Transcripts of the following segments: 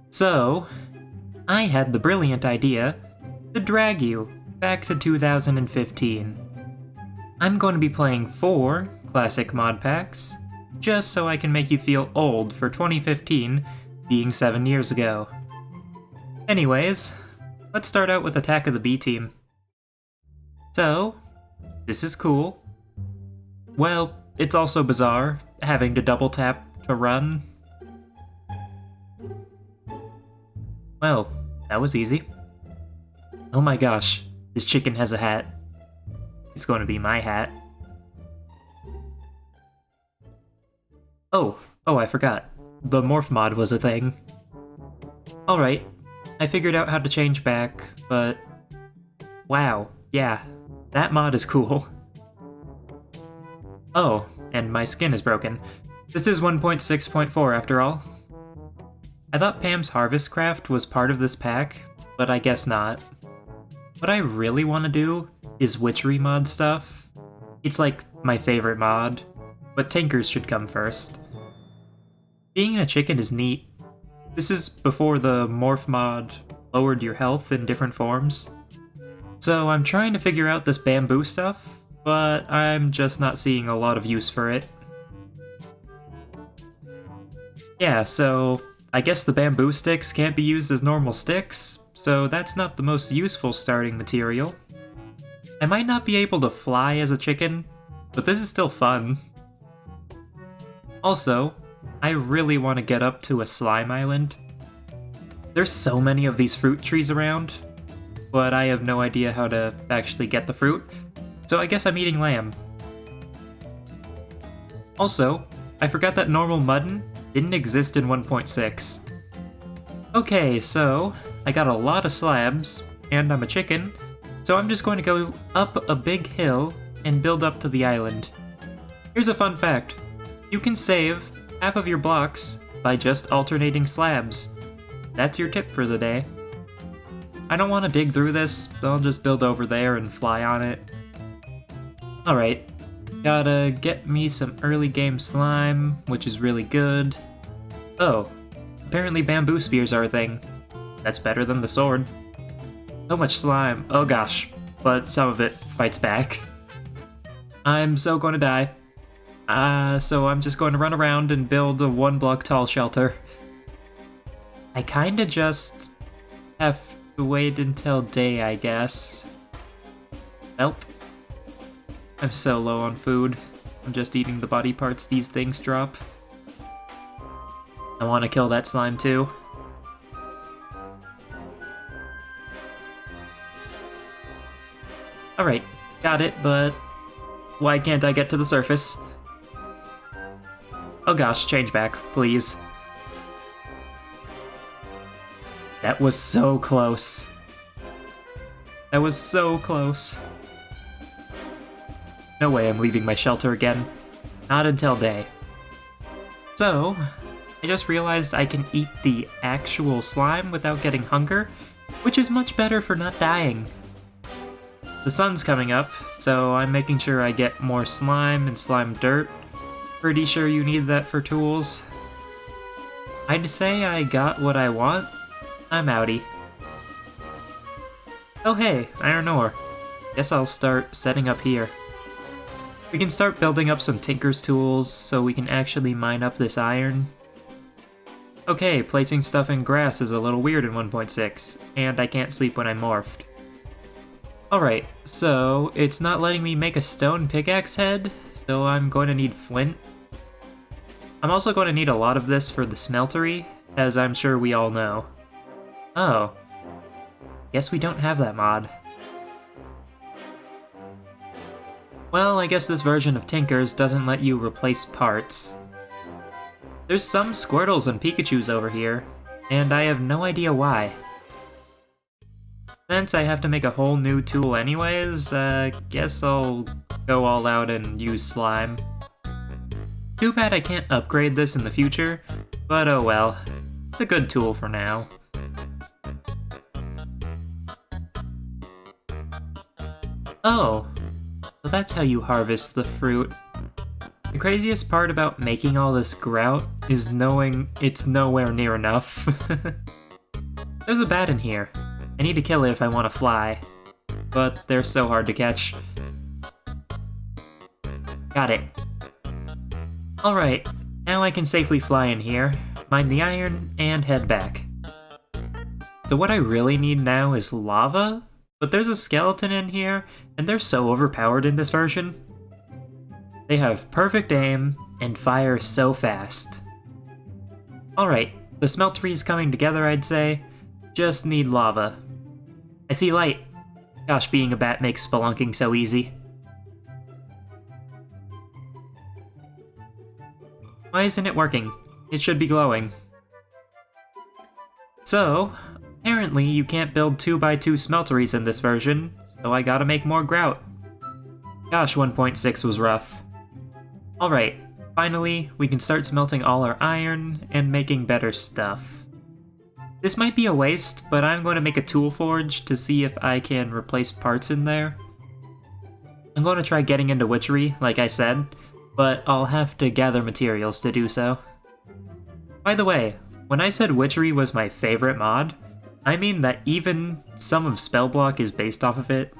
So, I had the brilliant idea to drag you back to 2015. I'm going to be playing 4 classic mod packs, just so I can make you feel old for 2015 being 7 years ago. Anyways, let's start out with Attack of the B Team. So, this is cool. Well, it's also bizarre, having to double tap to run. Well, that was easy. Oh my gosh, this chicken has a hat. It's going to be my hat. Oh, I forgot. The morph mod was a thing. Alright, I figured out how to change back, but... wow, yeah, that mod is cool. Oh, and my skin is broken. This is 1.6.4 after all. I thought Pam's Harvest Craft was part of this pack, but I guess not. What I really want to do is witchery mod stuff. It's like my favorite mod, but Tinkers should come first. Being a chicken is neat. This is before the morph mod lowered your health in different forms. So I'm trying to figure out this bamboo stuff, but I'm just not seeing a lot of use for it. Yeah, so I guess the bamboo sticks can't be used as normal sticks, so that's not the most useful starting material. I might not be able to fly as a chicken, but this is still fun. Also, I really want to get up to a slime island. There's so many of these fruit trees around, but I have no idea how to actually get the fruit, so I guess I'm eating lamb. Also, I forgot that normal mutton didn't exist in 1.6. Okay, so I got a lot of slabs, and I'm a chicken, so I'm just going to go up a big hill and build up to the island. Here's a fun fact. You can save half of your blocks by just alternating slabs. That's your tip for the day. I don't want to dig through this, I'll just build over there and fly on it. Alright, gotta get me some early game slime, which is really good. Oh, apparently bamboo spears are a thing. That's better than the sword. So much slime, oh gosh, but some of it fights back. I'm so going to die. So I'm just going to run around and build a 1 block tall shelter. I kinda just have to wait until day, I guess. Help. I'm so low on food. I'm just eating the body parts these things drop. I want to kill that slime too. Alright, got it, but why can't I get to the surface? Oh gosh, change back, please. That was so close. That was so close. No way I'm leaving my shelter again. Not until day. So, I just realized I can eat the actual slime without getting hunger, which is much better for not dying. The sun's coming up, so I'm making sure I get more slime and slime dirt. Pretty sure you need that for tools. I'd say I got what I want. I'm outie. Oh hey, iron ore. Guess I'll start setting up here. We can start building up some tinker's tools so we can actually mine up this iron. Okay, placing stuff in grass is a little weird in 1.6, and I can't sleep when I'm morphed. Alright, so it's not letting me make a stone pickaxe head, so I'm going to need flint. I'm also going to need a lot of this for the smeltery, as I'm sure we all know. Oh. Guess we don't have that mod. Well, I guess this version of Tinkers doesn't let you replace parts. There's some Squirtles and Pikachus over here, and I have no idea why. Since I have to make a whole new tool anyways, guess I'll go all out and use slime. Too bad I can't upgrade this in the future, but oh well. It's a good tool for now. Oh, so that's how you harvest the fruit. The craziest part about making all this grout is knowing it's nowhere near enough. There's a bat in here. I need to kill it if I want to fly, but they're so hard to catch. Got it. Alright, now I can safely fly in here, mine the iron, and head back. So what I really need now is lava, but there's a skeleton in here, and they're so overpowered in this version. They have perfect aim, and fire so fast. Alright, the smeltery's coming together, I'd say. Just need lava. I see light. Gosh, being a bat makes spelunking so easy. Why isn't it working? It should be glowing. So, apparently you can't build 2x2 smelteries in this version, so I gotta make more grout. Gosh, 1.6 was rough. Alright, finally, we can start smelting all our iron and making better stuff. This might be a waste, but I'm going to make a tool forge to see if I can replace parts in there. I'm going to try getting into witchery, like I said, but I'll have to gather materials to do so. By the way, when I said witchery was my favorite mod, I mean that even some of Spellblock is based off of it.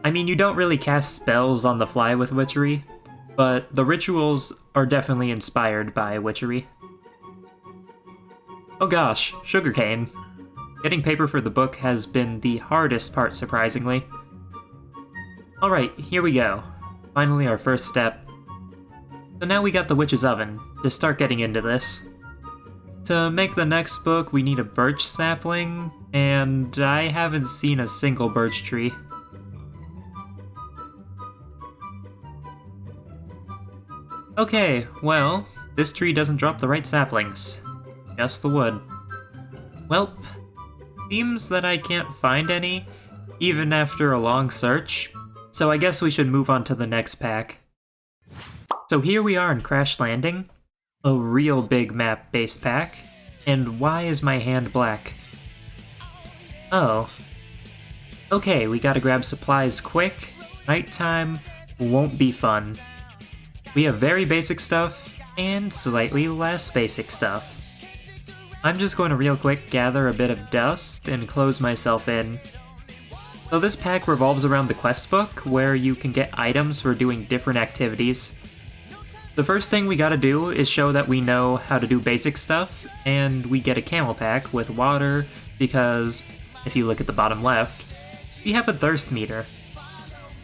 I mean, you don't really cast spells on the fly with witchery, but the rituals are definitely inspired by witchery. Oh gosh, sugarcane. Getting paper for the book has been the hardest part, surprisingly. Alright, here we go. Finally our first step. So now we got the witch's oven, to start getting into this. To make the next book, we need a birch sapling, and I haven't seen a single birch tree. Okay, well, this tree doesn't drop the right saplings. Just the wood. Welp, seems that I can't find any, even after a long search, so I guess we should move on to the next pack. So here we are in Crash Landing, a real big map-based pack, and why is my hand black? Oh. Okay, we gotta grab supplies quick. Nighttime won't be fun. We have very basic stuff, and slightly less basic stuff. I'm just going to real quick gather a bit of dust and close myself in. So this pack revolves around the quest book, where you can get items for doing different activities. The first thing we gotta do is show that we know how to do basic stuff, and we get a camel pack with water, because, if you look at the bottom left, we have a thirst meter.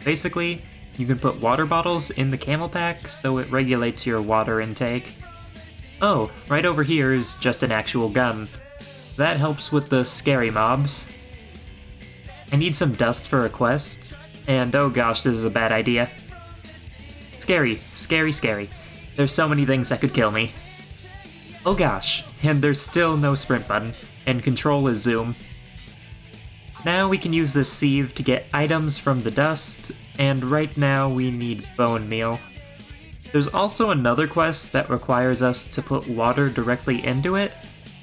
Basically, you can put water bottles in the camel pack so it regulates your water intake. Oh, right over here is just an actual gun. That helps with the scary mobs. I need some dust for a quest, and oh gosh, this is a bad idea. Scary, scary, scary. There's so many things that could kill me. Oh gosh, and there's still no sprint button, and control is zoom. Now we can use this sieve to get items from the dust, and right now we need bone meal. There's also another quest that requires us to put water directly into it,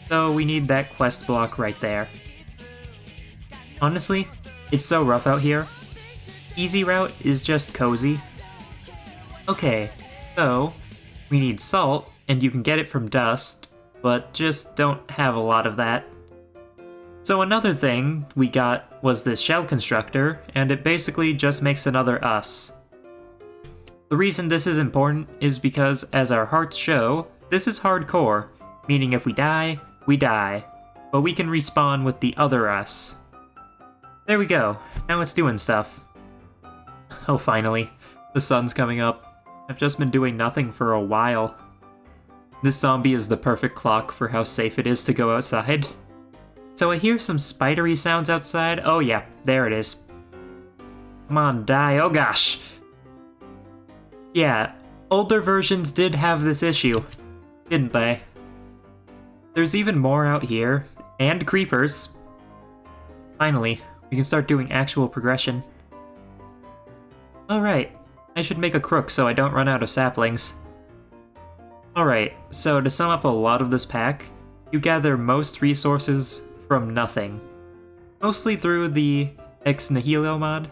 so we need that quest block right there. Honestly, it's so rough out here. Easy route is just cozy. Okay, so we need salt, and you can get it from dust, but just don't have a lot of that. So another thing we got was this shell constructor, and it basically just makes another us. The reason this is important is because, as our hearts show, this is hardcore, meaning if we die, but we can respawn with the other us. There we go, now it's doing stuff. Oh finally, the sun's coming up. I've just been doing nothing for a while. This zombie is the perfect clock for how safe it is to go outside. So I hear some spidery sounds outside. Oh yeah, there it is. Come on, die. Oh gosh. Yeah, older versions did have this issue, didn't they? There's even more out here, and creepers. Finally, we can start doing actual progression. Alright, I should make a crook so I don't run out of saplings. Alright, so to sum up a lot of this pack, you gather most resources from nothing. Mostly through the Ex Nihilo mod.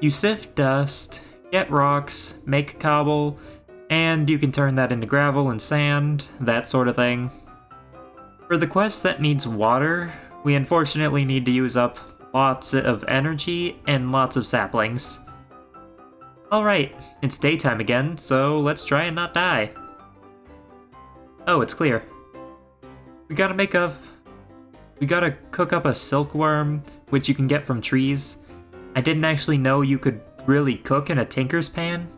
You sift dust, get rocks, make cobble, and you can turn that into gravel and sand, that sort of thing. For the quest that needs water, we unfortunately need to use up lots of energy and lots of saplings. Alright, it's daytime again, so let's try and not die. Oh, it's clear. We gotta cook up a silkworm, which you can get from trees. I didn't actually know you could really cook in a tinker's pan.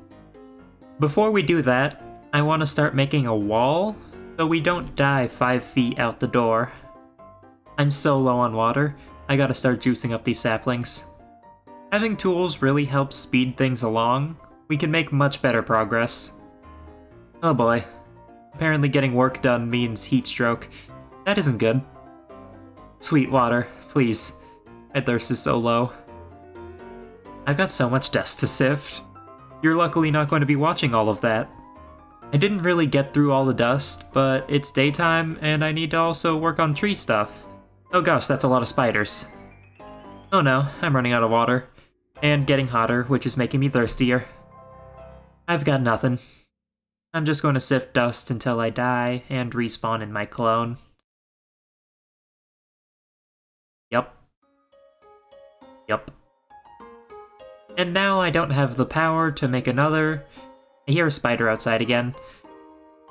Before we do that, I want to start making a wall, so we don't die 5 feet out the door. I'm so low on water, I gotta start juicing up these saplings. Having tools really helps speed things along. We can make much better progress. Oh boy. Apparently getting work done means heat stroke. That isn't good. Sweet water, please. My thirst is so low. I've got so much dust to sift. You're luckily not going to be watching all of that. I didn't really get through all the dust, but it's daytime and I need to also work on tree stuff. Oh gosh, that's a lot of spiders. Oh no, I'm running out of water. And getting hotter, which is making me thirstier. I've got nothing. I'm just going to sift dust until I die and respawn in my clone. Yup. Yup. And now I don't have the power to make another. I hear a spider outside again,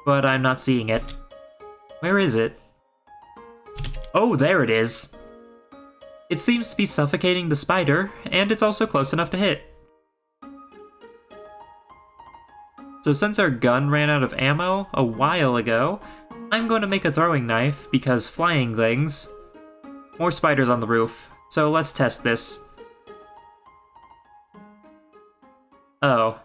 but I'm not seeing it. Where is it? Oh, there it is! It seems to be suffocating the spider, and it's also close enough to hit. So since our gun ran out of ammo a while ago, I'm going to make a throwing knife because flying things. More spiders on the roof, so let's test this. Oh.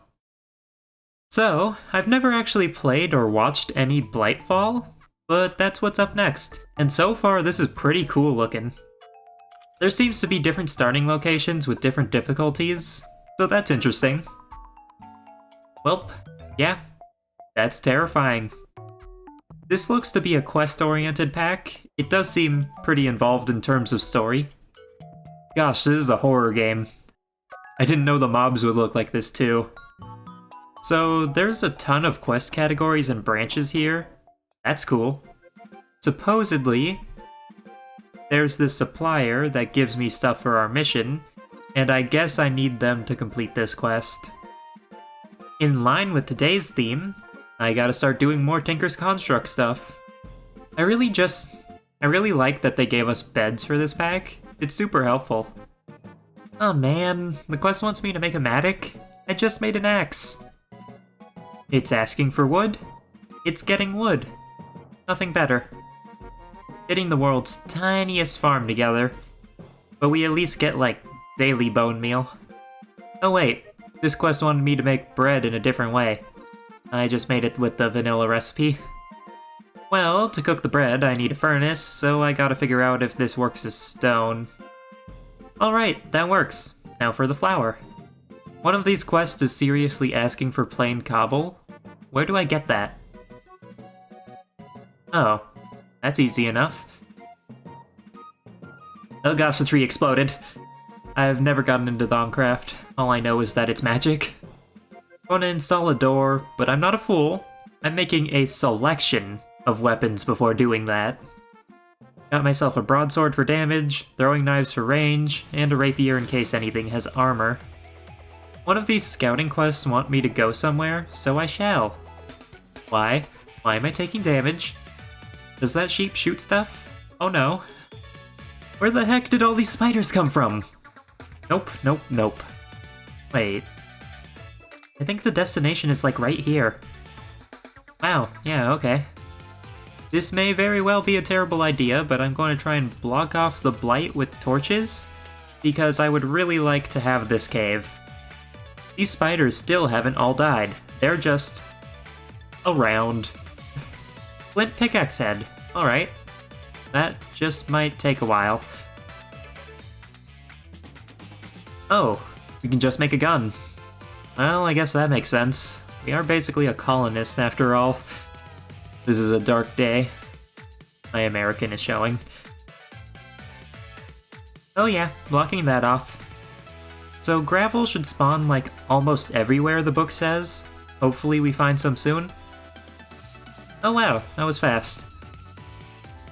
So, I've never actually played or watched any Blightfall, but that's what's up next. And so far, this is pretty cool looking. There seems to be different starting locations with different difficulties, so that's interesting. Well, yeah, that's terrifying. This looks to be a quest-oriented pack. It does seem pretty involved in terms of story. Gosh, this is a horror game. I didn't know the mobs would look like this too. So there's a ton of quest categories and branches here. That's cool. Supposedly, there's this supplier that gives me stuff for our mission, and I guess I need them to complete this quest. In line with today's theme, I gotta start doing more Tinker's Construct stuff. I really like that they gave us beds for this pack. It's super helpful. Oh man, the quest wants me to make a mattock? I just made an axe. It's asking for wood. It's getting wood. Nothing better. Getting the world's tiniest farm together. But we at least get, like, daily bone meal. Oh wait, this quest wanted me to make bread in a different way. I just made it with the vanilla recipe. Well, to cook the bread, I need a furnace, so I gotta figure out if this works as stone. Alright, that works. Now for the flour. One of these quests is seriously asking for plain cobble. Where do I get that? Oh, that's easy enough. Oh gosh, the tree exploded. I've never gotten into Thaumcraft. All I know is that it's magic. I want to install a door, but I'm not a fool. I'm making a selection of weapons before doing that. Got myself a broadsword for damage, throwing knives for range, and a rapier in case anything has armor. One of these scouting quests want me to go somewhere, so I shall. Why? Why am I taking damage? Does that sheep shoot stuff? Oh no. Where the heck did all these spiders come from? Nope, nope, nope. Wait. I think the destination is like right here. Wow, yeah, okay. This may very well be a terrible idea, but I'm going to try and block off the blight with torches, because I would really like to have this cave. These spiders still haven't all died. They're just around. Flint pickaxe head. Alright. That just might take a while. Oh, we can just make a gun. Well, I guess that makes sense. We are basically a colonist after all. This is a dark day. My American is showing. Oh yeah, blocking that off. So gravel should spawn like almost everywhere, the book says. Hopefully we find some soon. Oh wow, that was fast.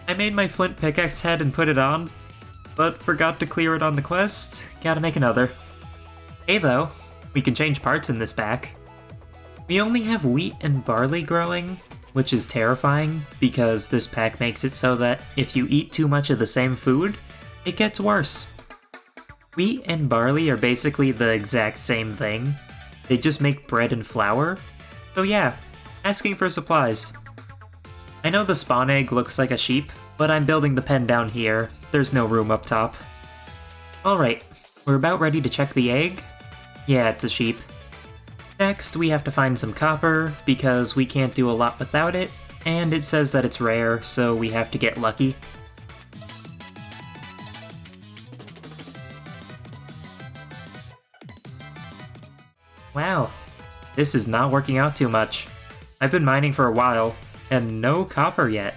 I made my flint pickaxe head and put it on, but forgot to clear it on the quest. Gotta make another. Hey though, we can change parts in this pack. We only have wheat and barley growing, which is terrifying because this pack makes it so that if you eat too much of the same food, it gets worse. Wheat and barley are basically the exact same thing. They just make bread and flour. So yeah, asking for supplies. I know the spawn egg looks like a sheep, but I'm building the pen down here. There's no room up top. Alright, we're about ready to check the egg. Yeah, it's a sheep. Next, we have to find some copper, because we can't do a lot without it, and it says that it's rare, so we have to get lucky. Wow, this is not working out too much. I've been mining for a while, and no copper yet.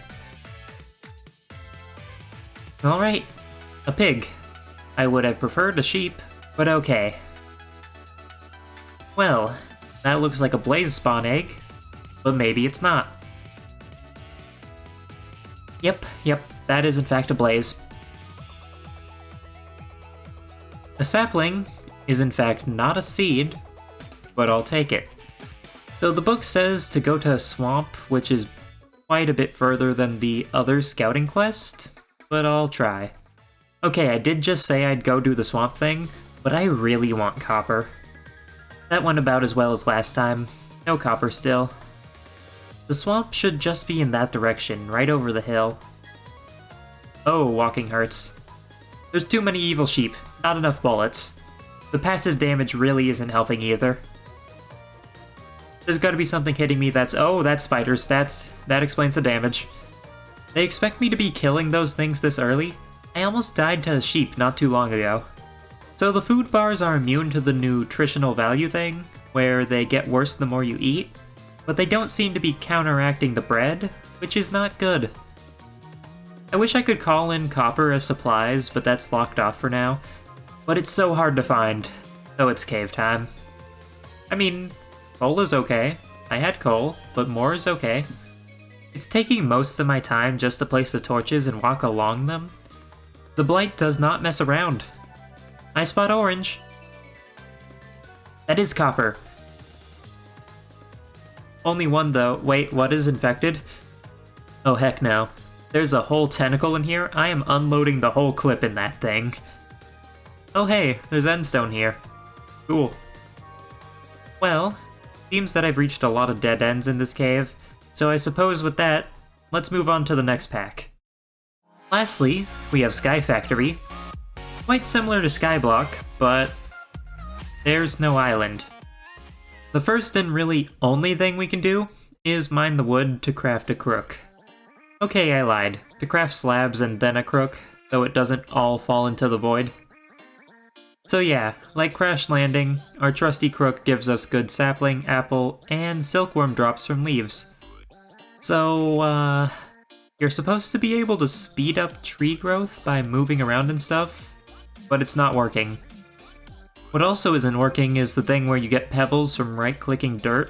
Alright, a pig. I would have preferred a sheep, but okay. Well, that looks like a blaze spawn egg, but maybe it's not. Yep, that is in fact a blaze. A sapling is in fact not a seed, but I'll take it. So the book says to go to a swamp, which is quite a bit further than the other scouting quest, but I'll try. Okay, I did just say I'd go do the swamp thing, but I really want copper. That went about as well as last time. No copper still. The swamp should just be in that direction, right over the hill. Oh, walking hurts. There's too many evil sheep, not enough bullets. The passive damage really isn't helping either. There's gotta be something hitting me that's— oh, that's spiders, that explains the damage. They expect me to be killing those things this early? I almost died to a sheep not too long ago. So the food bars are immune to the nutritional value thing, where they get worse the more you eat, but they don't seem to be counteracting the bread, which is not good. I wish I could call in copper as supplies, but that's locked off for now. But it's so hard to find, so it's cave time. I mean, coal is okay. I had coal, but more is okay. It's taking most of my time just to place the torches and walk along them. The blight does not mess around. I spot orange. That is copper. Only one though. Wait, what is infected? Oh heck no. There's a whole tentacle in here. I am unloading the whole clip in that thing. Oh hey, there's endstone here. Cool. Well, seems that I've reached a lot of dead ends in this cave, so I suppose with that, let's move on to the next pack. Lastly, we have Sky Factory. Quite similar to Skyblock, but there's no island. The first and really only thing we can do is mine the wood to craft a crook. Okay, I lied. To craft slabs and then a crook, so it doesn't all fall into the void. So yeah, like Crash Landing, our trusty crook gives us good sapling, apple, and silkworm drops from leaves. So, you're supposed to be able to speed up tree growth by moving around and stuff, but it's not working. What also isn't working is the thing where you get pebbles from right-clicking dirt.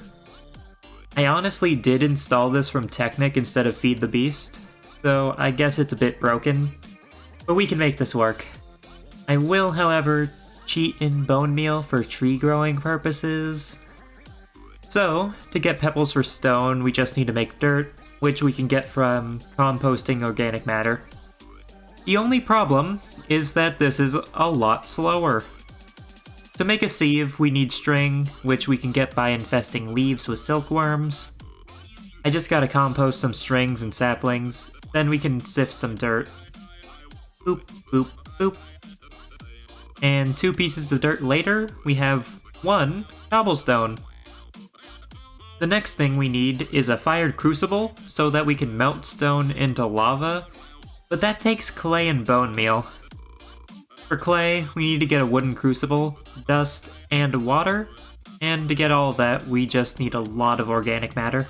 I honestly did install this from Technic instead of Feed the Beast, so I guess it's a bit broken, but we can make this work. I will, however, cheat in bone meal for tree growing purposes. So, to get pebbles for stone, we just need to make dirt, which we can get from composting organic matter. The only problem is that this is a lot slower. To make a sieve, we need string, which we can get by infesting leaves with silkworms. I just gotta compost some strings and saplings, then we can sift some dirt. Boop, boop, boop. And 2 pieces of dirt later, we have 1 cobblestone. The next thing we need is a fired crucible, so that we can melt stone into lava, but that takes clay and bone meal. For clay, we need to get a wooden crucible, dust, and water, and to get all that, we just need a lot of organic matter.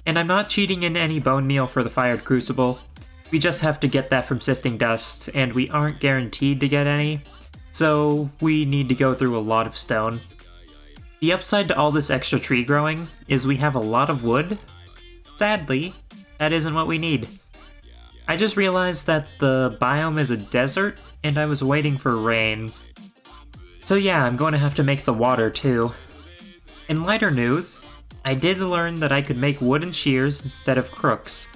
And I'm not cheating in any bone meal for the fired crucible, we just have to get that from sifting dust, and we aren't guaranteed to get any, so we need to go through a lot of stone. The upside to all this extra tree growing is we have a lot of wood. Sadly, that isn't what we need. I just realized that the biome is a desert, and I was waiting for rain. So yeah, I'm going to have to make the water too. In lighter news, I did learn that I could make wooden shears instead of crooks,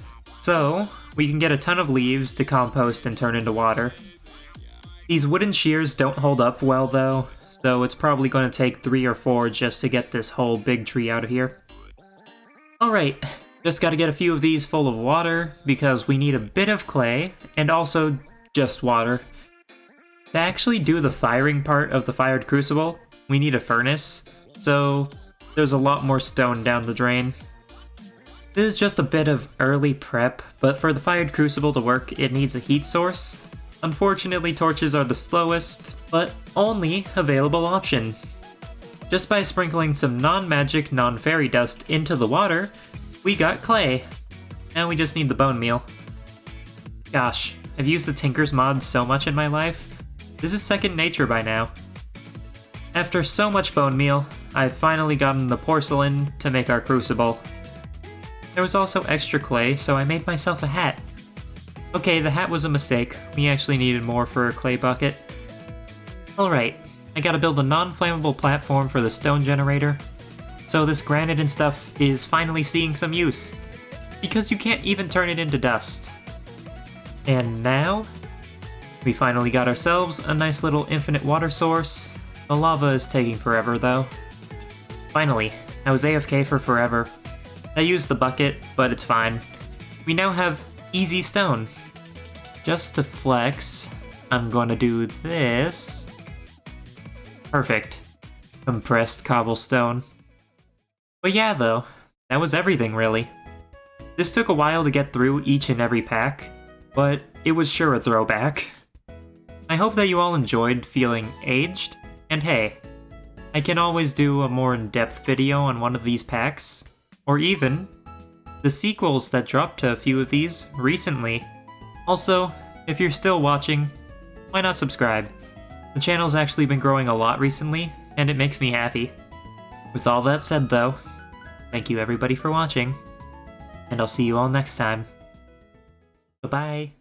so we can get a ton of leaves to compost and turn into water. These wooden shears don't hold up well though, so it's probably going to take 3 or 4 just to get this whole big tree out of here. Alright, just gotta get a few of these full of water, because we need a bit of clay, and also just water. To actually do the firing part of the fired crucible, we need a furnace, so there's a lot more stone down the drain. This is just a bit of early prep, but for the fired crucible to work, it needs a heat source. Unfortunately, torches are the slowest, but only available option. Just by sprinkling some non-magic, non-fairy dust into the water, we got clay. Now we just need the bone meal. Gosh, I've used the Tinker's mod so much in my life. This is second nature by now. After so much bone meal, I've finally gotten the porcelain to make our crucible. There was also extra clay, so I made myself a hat. Okay, the hat was a mistake. We actually needed more for a clay bucket. Alright, I gotta build a non-flammable platform for the stone generator. So this granite and stuff is finally seeing some use. Because you can't even turn it into dust. And now, we finally got ourselves a nice little infinite water source. The lava is taking forever though. Finally, I was AFK for forever. I used the bucket, but it's fine. We now have easy stone. Just to flex, I'm gonna do this. Perfect. Compressed cobblestone. But yeah though, that was everything really. This took a while to get through each and every pack, but it was sure a throwback. I hope that you all enjoyed feeling aged, and hey, I can always do a more in-depth video on one of these packs, or even the sequels that dropped to a few of these recently. Also, if you're still watching, why not subscribe? The channel's actually been growing a lot recently, and it makes me happy. With all that said though, thank you everybody for watching, and I'll see you all next time. Bye-bye.